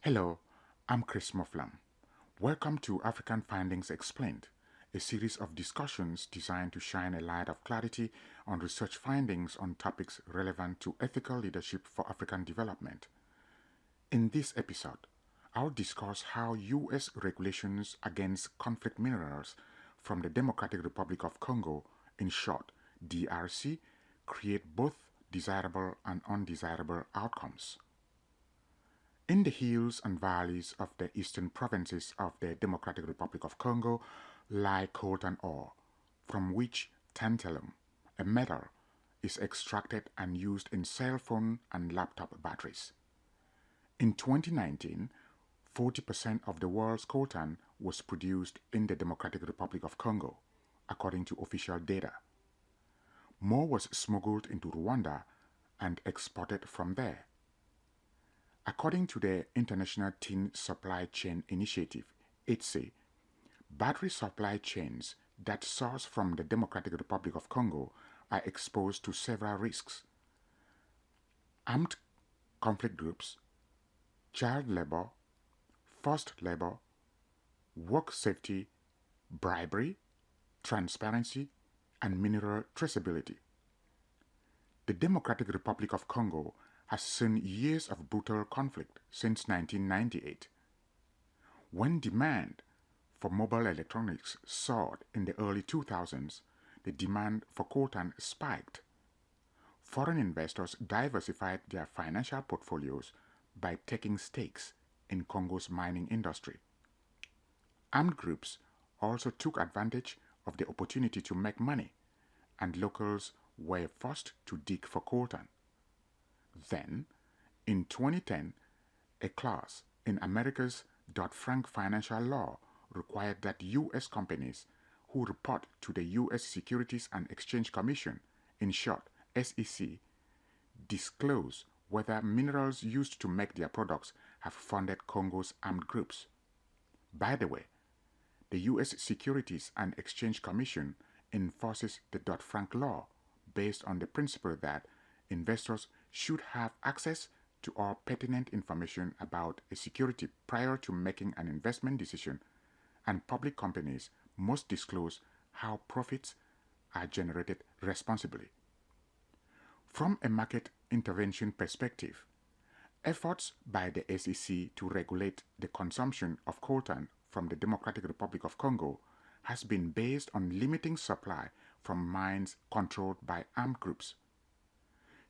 Hello, I'm Chris Moflam. Welcome to African Findings Explained, a series of discussions designed to shine a light of clarity on research findings on topics relevant to ethical leadership for African development. In this episode, I'll discuss how U.S. regulations against conflict minerals from the Democratic Republic of Congo, in short, DRC, create both desirable and undesirable outcomes. In the hills and valleys of the eastern provinces of the Democratic Republic of Congo lie coltan ore, from which tantalum, a metal, is extracted and used in cell phone and laptop batteries. In 2019, 40% of the world's coltan was produced in the Democratic Republic of Congo, according to official data. More was smuggled into Rwanda and exported from there. According to the International Tin Supply Chain Initiative, ITSE, battery supply chains that source from the Democratic Republic of Congo are exposed to several risks: armed conflict groups, child labor, forced labor, work safety, bribery, transparency, and mineral traceability. The Democratic Republic of Congo has seen years of brutal conflict since 1998. When demand for mobile electronics soared in the early 2000s, the demand for coltan spiked. Foreign investors diversified their financial portfolios by taking stakes in Congo's mining industry. Armed groups also took advantage of the opportunity to make money, and locals were forced to dig for coltan. Then, in 2010, a clause in America's Dodd-Frank financial law required that U.S. companies who report to the U.S. Securities and Exchange Commission, in short, SEC, disclose whether minerals used to make their products have funded Congo's armed groups. By the way, the U.S. Securities and Exchange Commission enforces the Dodd-Frank law based on the principle that investors should have access to all pertinent information about a security prior to making an investment decision, and public companies must disclose how profits are generated responsibly. From a market intervention perspective, efforts by the SEC to regulate the consumption of coltan from the Democratic Republic of Congo has been based on limiting supply from mines controlled by armed groups.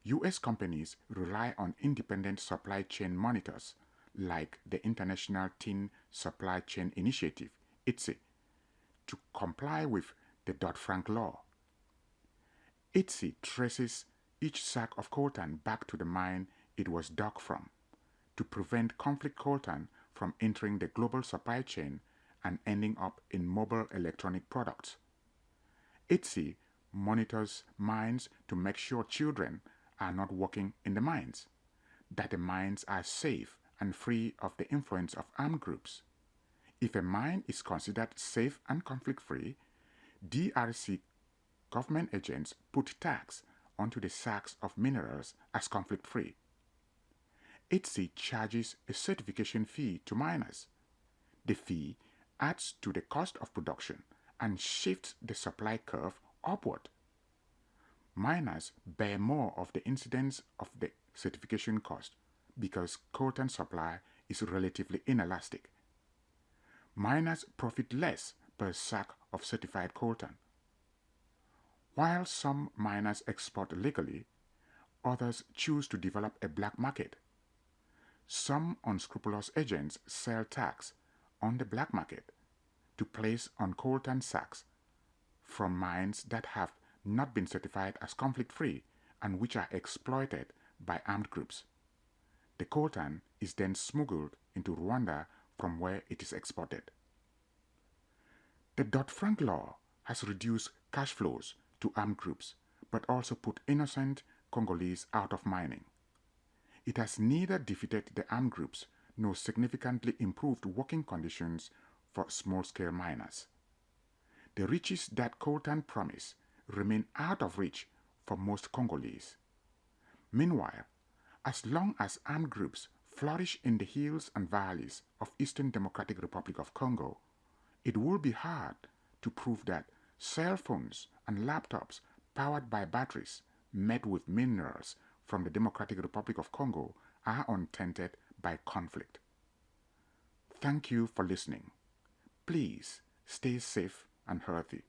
U.S. companies rely on independent supply chain monitors like the International Tin Supply Chain Initiative, ITSE, to comply with the Dodd-Frank law. ITSE traces each sack of coltan back to the mine it was dug from to prevent conflict coltan from entering the global supply chain and ending up in mobile electronic products. ITSE monitors mines to make sure children are not working in the mines, that the mines are safe and free of the influence of armed groups. If a mine is considered safe and conflict-free, DRC government agents put tags onto the sacks of minerals as conflict-free. ITSE charges a certification fee to miners. The fee adds to the cost of production and shifts the supply curve upward. Miners bear more of the incidence of the certification cost because coltan supply is relatively inelastic. Miners profit less per sack of certified coltan. While some miners export legally, others choose to develop a black market. Some unscrupulous agents sell tags on the black market to place on coltan sacks from mines that have not been certified as conflict-free and which are exploited by armed groups. The coltan is then smuggled into Rwanda from where it is exported. The Dodd-Frank law has reduced cash flows to armed groups, but also put innocent Congolese out of mining. It has neither defeated the armed groups nor significantly improved working conditions for small-scale miners. The riches that coltan promise remain out of reach for most Congolese. Meanwhile, as long as armed groups flourish in the hills and valleys of Eastern Democratic Republic of Congo, it will be hard to prove that cell phones and laptops powered by batteries made with minerals from the Democratic Republic of Congo are untainted by conflict. Thank you for listening. Please stay safe and healthy.